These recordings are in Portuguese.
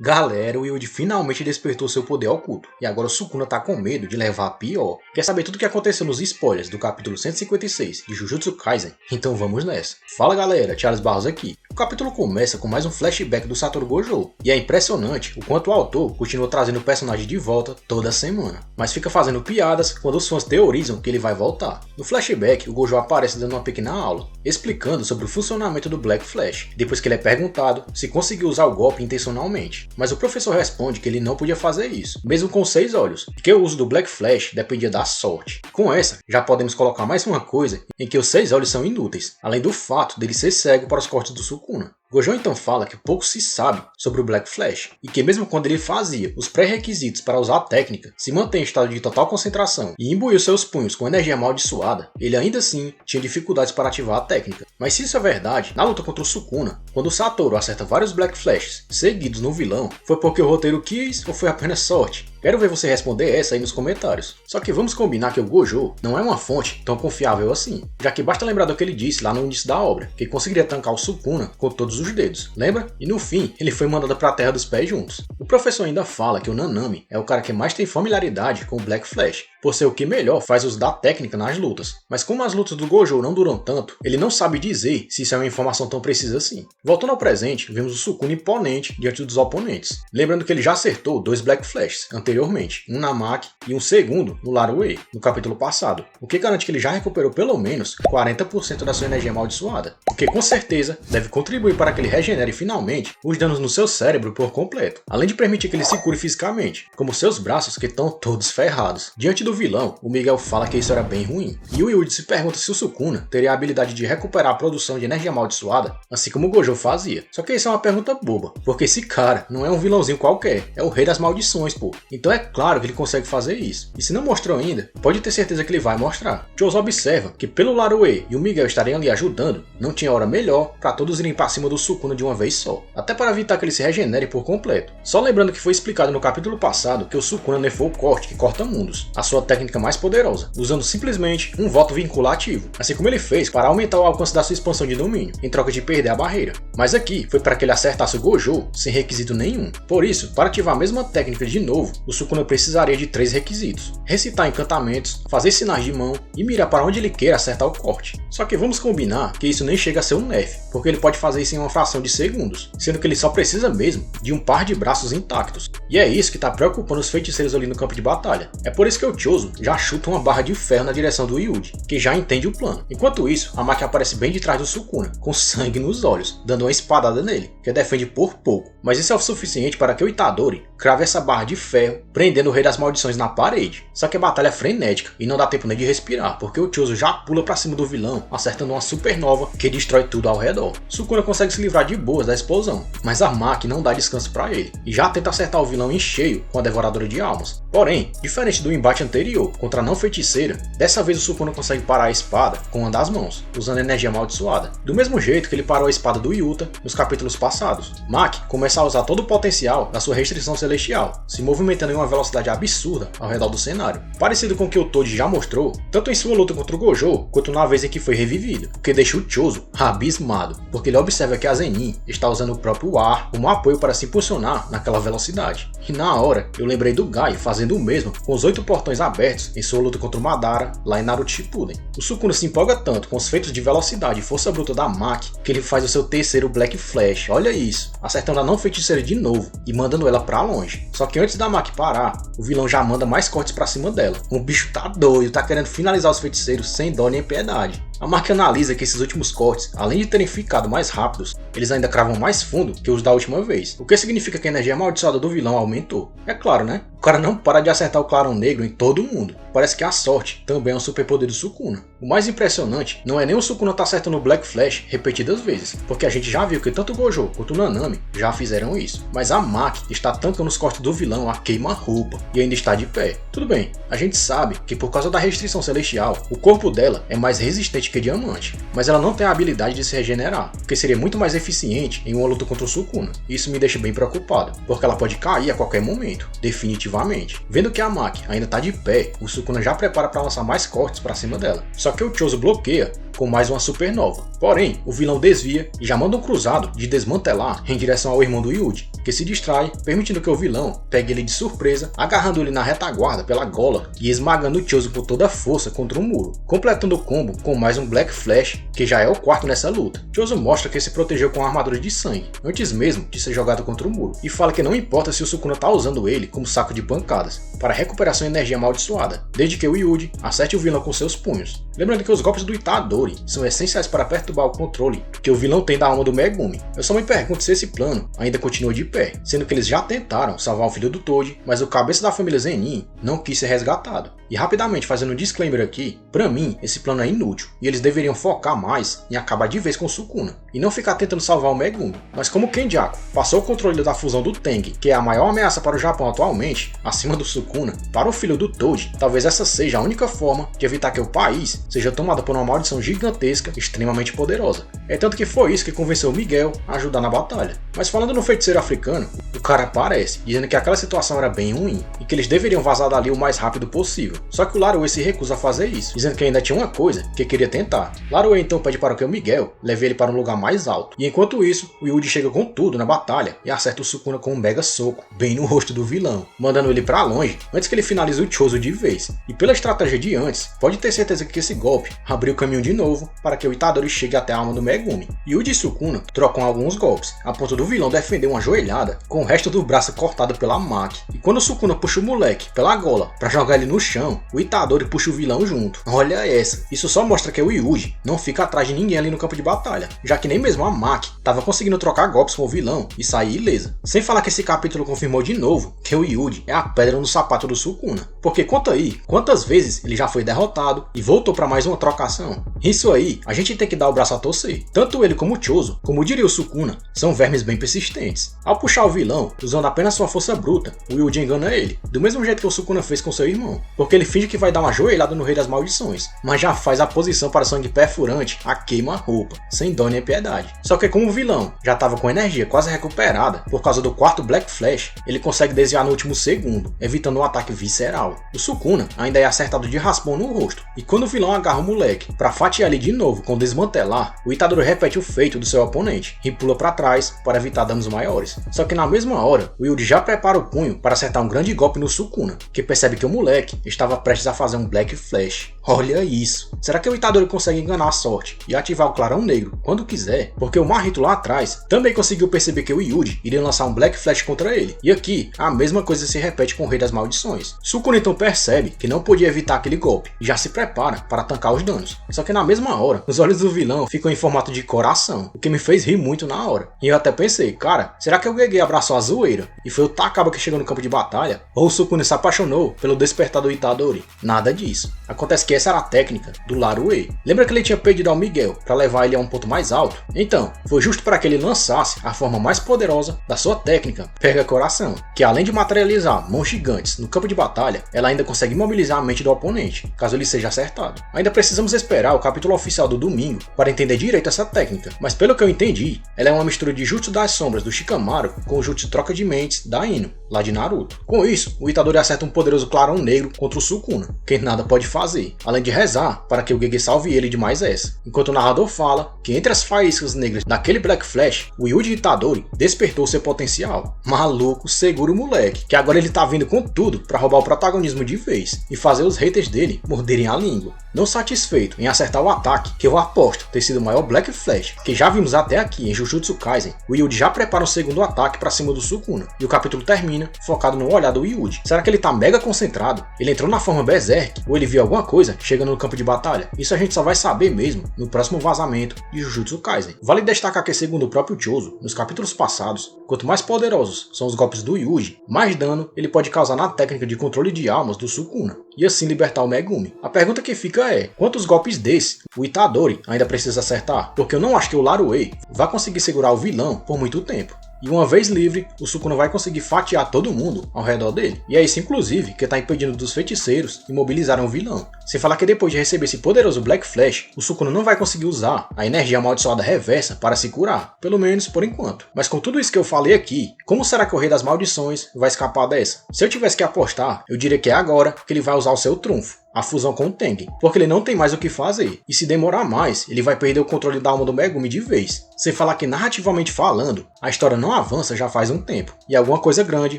Galera, o Yuji finalmente despertou seu poder oculto, e agora o Sukuna tá com medo de levar a pior. Quer saber tudo o que aconteceu nos spoilers do capítulo 156 de Jujutsu Kaisen? Então vamos nessa. Fala galera, Charles Barros aqui. O capítulo começa com mais um flashback do Satoru Gojo, e é impressionante o quanto o autor continua trazendo o personagem de volta toda semana, mas fica fazendo piadas quando os fãs teorizam que ele vai voltar. No flashback, o Gojo aparece dando uma pequena aula, explicando sobre o funcionamento do Black Flash, depois que ele é perguntado se conseguiu usar o golpe intencionalmente, mas o professor responde que ele não podia fazer isso, mesmo com 6 olhos, e que o uso do Black Flash dependia da sorte. Com essa, já podemos colocar mais uma coisa em que os 6 olhos são inúteis, além do fato dele ser cego para os cortes do Sukuna. Gojo então fala que pouco se sabe sobre o Black Flash, e que mesmo quando ele fazia os pré-requisitos para usar a técnica, se mantém em estado de total concentração e imbuiu seus punhos com energia amaldiçoada, ele ainda assim tinha dificuldades para ativar a técnica. Mas se isso é verdade, na luta contra o Sukuna, quando o Satoru acerta vários Black Flashes seguidos no vilão, foi porque o roteiro quis ou foi apenas sorte? Quero ver você responder essa aí nos comentários. Só que vamos combinar que o Gojo não é uma fonte tão confiável assim, já que basta lembrar do que ele disse lá no início da obra, que conseguiria tancar o Sukuna com todos os dedos, lembra? E no fim, ele foi mandado para a Terra dos Pés juntos. O professor ainda fala que o Nanami é o cara que mais tem familiaridade com o Black Flash, por ser o que melhor faz uso da técnica nas lutas. Mas como as lutas do Gojo não duram tanto, ele não sabe dizer se isso é uma informação tão precisa assim. Voltando ao presente, vemos o Sukuna imponente diante dos oponentes, lembrando que ele já acertou 2 Black Flashes anteriormente, um na Maki e um segundo no Laruei, no capítulo passado, o que garante que ele já recuperou pelo menos 40% da sua energia amaldiçoada, o que com certeza deve contribuir para que ele regenere finalmente os danos no seu cérebro por completo, além de permitir que ele se cure fisicamente, como seus braços que estão todos ferrados. Diante do vilão, o Miguel fala que isso era bem ruim, e o Yuji se pergunta se o Sukuna teria a habilidade de recuperar a produção de energia amaldiçoada, assim como o Gojo fazia. Só que isso é uma pergunta boba, porque esse cara não é um vilãozinho qualquer, é o rei das maldições, pô. Então é claro que ele consegue fazer isso, e se não mostrou ainda, pode ter certeza que ele vai mostrar. Choso observa que pelo Laruei e o Miguel estarem ali ajudando, não tinha hora melhor para todos irem para cima do Sukuna de uma vez só, até para evitar que ele se regenere por completo. Só lembrando que foi explicado no capítulo passado que o Sukuna nerfou o corte que corta mundos, a sua técnica mais poderosa, usando simplesmente um voto vinculativo, assim como ele fez para aumentar o alcance da sua expansão de domínio, em troca de perder a barreira. Mas aqui foi para que ele acertasse o Gojo sem requisito nenhum. Por isso, para ativar a mesma técnica de novo, o Sukuna precisaria de 3 requisitos: recitar encantamentos, fazer sinais de mão e mirar para onde ele queira acertar o corte. Só que vamos combinar que isso nem chega a ser um nerf, porque ele pode fazer isso em uma fração de segundos, sendo que ele só precisa mesmo de um par de braços intactos. E é isso que está preocupando os feiticeiros ali no campo de batalha. É por isso que o Choso já chuta uma barra de ferro na direção do Yuji, que já entende o plano. Enquanto isso, a Maki aparece bem de trás do Sukuna, com sangue nos olhos, dando uma espadada nele, que defende por pouco. Mas isso é o suficiente para que o Itadori crave essa barra de ferro, prendendo o Rei das Maldições na parede. Só que a batalha é frenética e não dá tempo nem de respirar, porque o Choso já pula para cima do vilão, acertando uma supernova que destrói tudo ao redor. Sukuna consegue se livrar de boas da explosão, mas a Maki não dá descanso para ele, e já tenta acertar o vilão em cheio com a Devoradora de Almas. Porém, diferente do embate anterior contra a não feiticeira, dessa vez o Sukuna consegue parar a espada com uma das mãos, usando energia amaldiçoada, do mesmo jeito que ele parou a espada do Yuta nos capítulos passados. Maki começa a usar todo o potencial da sua restrição celestial, se movimentando em uma velocidade absurda ao redor do cenário, parecido com o que o Toji já mostrou, tanto em sua luta contra o Gojo, quanto na vez em que foi revivido, o que deixa o Choso abismado, porque ele observa que a Zenin está usando o próprio ar como apoio para se impulsionar naquela velocidade. E na hora, eu lembrei do Gai fazendo o mesmo com os 8 portões abertos em sua luta contra o Madara lá em Naruto Shippuden. O Sukuna se empolga tanto com os feitos de velocidade e força bruta da Maki que ele faz o seu terceiro Black Flash, olha isso, acertando a não feiticeira de novo e mandando ela pra longe. Só que antes da Maki parar, o vilão já manda mais cortes pra cima dela. O bicho tá doido, tá querendo finalizar os feiticeiros sem dó nem piedade. A Maki analisa que esses últimos cortes, além de terem ficado mais rápidos, eles ainda cravam mais fundo que os da última vez, o que significa que a energia amaldiçoada do vilão aumentou. É claro, né? O cara não para de acertar o clarão negro em todo mundo. Parece que a sorte também é um superpoder do Sukuna. O mais impressionante não é nem o Sukuna estar acertando o Black Flash repetidas vezes, porque a gente já viu que tanto o Gojo quanto o Nanami já fizeram isso. Mas a Maki está tancando os cortes do vilão a queima-roupa e ainda está de pé. Tudo bem, a gente sabe que por causa da restrição celestial, o corpo dela é mais resistente que diamante, mas ela não tem a habilidade de se regenerar, o que seria muito mais eficiente em uma luta contra o Sukuna. Isso me deixa bem preocupado, porque ela pode cair a qualquer momento, definitivamente. Vendo que a Maki ainda está de pé, o Sukuna já prepara para lançar mais cortes para cima dela. Só que o Choso bloqueia com mais uma supernova. Porém, o vilão desvia e já manda um cruzado de desmantelar em direção ao irmão do Yuji, que se distrai, permitindo que o vilão pegue ele de surpresa, agarrando ele na retaguarda pela gola e esmagando o Chozo com toda a força contra um muro, completando o combo com mais um Black Flash, que já é o quarto nessa luta. Chozo mostra que se protegeu com armadura de sangue, antes mesmo de ser jogado contra o muro, e fala que não importa se o Sukuna tá usando ele como saco de pancadas, para recuperar sua energia amaldiçoada, desde que o Yuji acerte o vilão com seus punhos. Lembrando que os golpes do Itadori são essenciais para perturbar o controle que o vilão tem da alma do Megumi. Eu só me pergunto se esse plano ainda continua de pé, sendo que eles já tentaram salvar o filho do Toji, mas o cabeça da família Zenin não quis ser resgatado. E rapidamente fazendo um disclaimer aqui, pra mim esse plano é inútil, e eles deveriam focar mais em acabar de vez com o Sukuna, e não ficar tentando salvar o Megumi. Mas como Kenjaku passou o controle da fusão do Tengen, que é a maior ameaça para o Japão atualmente, acima do Sukuna, para o filho do Toji, talvez essa seja a única forma de evitar que o país seja tomado por uma maldição gigantesca extremamente poderosa. É tanto que foi isso que convenceu Miguel a ajudar na batalha. Mas falando no feiticeiro africano, o cara aparece, dizendo que aquela situação era bem ruim, e que eles deveriam vazar dali o mais rápido possível. Só que o Laruê se recusa a fazer isso, dizendo que ainda tinha uma coisa que queria tentar. Laruê então pede para que o Miguel leve ele para um lugar mais alto, e enquanto isso, o Yuji chega com tudo na batalha e acerta o Sukuna com um mega soco, bem no rosto do vilão, mandando ele para longe antes que ele finalize o Chozo de vez. E pela estratégia de antes, pode ter certeza que esse golpe abriu o caminho de novo para que o Itadori chegue até a alma do Megumi. Yuji e Sukuna trocam alguns golpes, a ponto do vilão defender uma joelhada com o resto do braço cortado pela Maki. E quando o Sukuna puxa o moleque pela gola para jogar ele no chão, o Itadori puxa o vilão junto. Olha essa, isso só mostra que o Yuji não fica atrás de ninguém ali no campo de batalha, já que nem mesmo a Maki estava conseguindo trocar golpes com o vilão e sair ilesa. Sem falar que esse capítulo confirmou de novo que o Yuji é a pedra no sapato do Sukuna, porque conta aí quantas vezes ele já foi derrotado e voltou para mais uma trocação. Isso aí, a gente tem que dar o braço a torcer. Tanto ele como o Chozo, como diria o Sukuna, são vermes bem persistentes. Ao puxar o vilão, usando apenas sua força bruta, o Yuji engana ele, do mesmo jeito que o Sukuna fez com seu irmão, porque ele finge que vai dar uma joelhada no Rei das Maldições, mas já faz a posição para sangue perfurante a queima-roupa, sem dó nem piedade. Só que como o vilão já estava com energia quase recuperada por causa do quarto Black Flash, ele consegue desviar no último segundo, evitando um ataque visceral. O Sukuna ainda é acertado de raspão no rosto, e quando o vilão agarra o moleque para fatiar ele de novo com desmantelar, o Itadori repete o feito do seu oponente e pula para trás para evitar danos maiores. Só que na mesma hora, o Yuji já prepara o punho para acertar um grande golpe no Sukuna, que percebe que o moleque estava prestes a fazer um Black Flash. Olha isso! Será que o Itadori consegue enganar a sorte e ativar o clarão negro quando quiser? Porque o Marrito lá atrás também conseguiu perceber que o Yuji iria lançar um Black Flash contra ele. E aqui, a mesma coisa se repete com o Rei das Maldições. Sukuna então percebe que não podia evitar aquele golpe e já se prepara para tancar os danos. Só que na mesma hora, os olhos do vilão ficam em formato de coração, o que me fez rir muito na hora. E eu até pensei, cara, será que o Gege abraçou a zoeira e foi o Takaba que chegou no campo de batalha? Ou o Sukuna se apaixonou pelo despertar do Itadori? Nada disso. Acontece que essa era a técnica do Laruê. Lembra que ele tinha pedido ao Miguel para levar ele a um ponto mais alto? Então, foi justo para que ele lançasse a forma mais poderosa da sua técnica, Pega Coração, que além de materializar mãos gigantes no campo de batalha, ela ainda consegue imobilizar a mente do oponente, caso ele seja acertado. Ainda precisamos esperar o capítulo oficial do domingo para entender direito essa técnica, mas pelo que eu entendi, ela é uma mistura de Jutsu das Sombras do Shikamaru com o Jutsu Troca de Mentes da Ino, lá de Naruto. Com isso, o Itadori acerta um poderoso clarão negro contra o Sukuna, que nada pode fazer, além de rezar para que o Gege salve ele de mais essa. Enquanto o narrador fala que entre as faíscas negras daquele Black Flash, o Yuji Itadori despertou seu potencial. Maluco, segura o moleque, que agora ele tá vindo com tudo para roubar o protagonismo de vez e fazer os haters dele morderem a língua. Não satisfeito em acertar o ataque, que eu aposto ter sido o maior Black Flash que já vimos até aqui em Jujutsu Kaisen, o Yuji já prepara um segundo ataque para cima do Sukuna, e o capítulo termina focado no olhar do Yuji. Será que ele tá mega concentrado? Ele entrou na forma Berserk? Ou ele viu alguma coisa chegando no campo de batalha? Isso a gente só vai saber mesmo no próximo vazamento de Jujutsu Kaisen. Vale destacar que, segundo o próprio Chozo, nos capítulos passados, quanto mais poderosos são os golpes do Yuji, mais dano ele pode causar na técnica de controle de almas do Sukuna, e assim libertar o Megumi. A pergunta que fica é, quantos golpes desse o Itadori ainda precisa acertar? Porque eu não acho que o Laruê vai conseguir segurar o vilão por muito tempo. E uma vez livre, o Sukuna vai conseguir fatiar todo mundo ao redor dele. E é isso inclusive que está impedindo dos feiticeiros imobilizarem o vilão. Sem falar que depois de receber esse poderoso Black Flash, o Sukuna não vai conseguir usar a energia amaldiçoada reversa para se curar, pelo menos por enquanto. Mas com tudo isso que eu falei aqui, como será que o Rei das Maldições vai escapar dessa? Se eu tivesse que apostar, eu diria que é agora que ele vai usar o seu trunfo, a fusão com o Tengen, porque ele não tem mais o que fazer, e se demorar mais, ele vai perder o controle da alma do Megumi de vez. Sem falar que, narrativamente falando, a história não avança já faz um tempo, e alguma coisa grande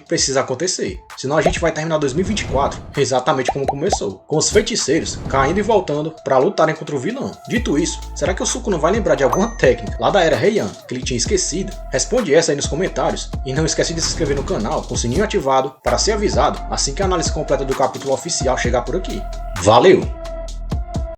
precisa acontecer, senão a gente vai terminar 2024 exatamente como começou, com os feiticeiros caindo e voltando para lutarem contra o vilão. Dito isso, será que o Sukuna vai lembrar de alguma técnica lá da era Heian que ele tinha esquecido? Responde essa aí nos comentários, e não esquece de se inscrever no canal com o sininho ativado para ser avisado assim que a análise completa do capítulo oficial chegar por aqui. Valeu!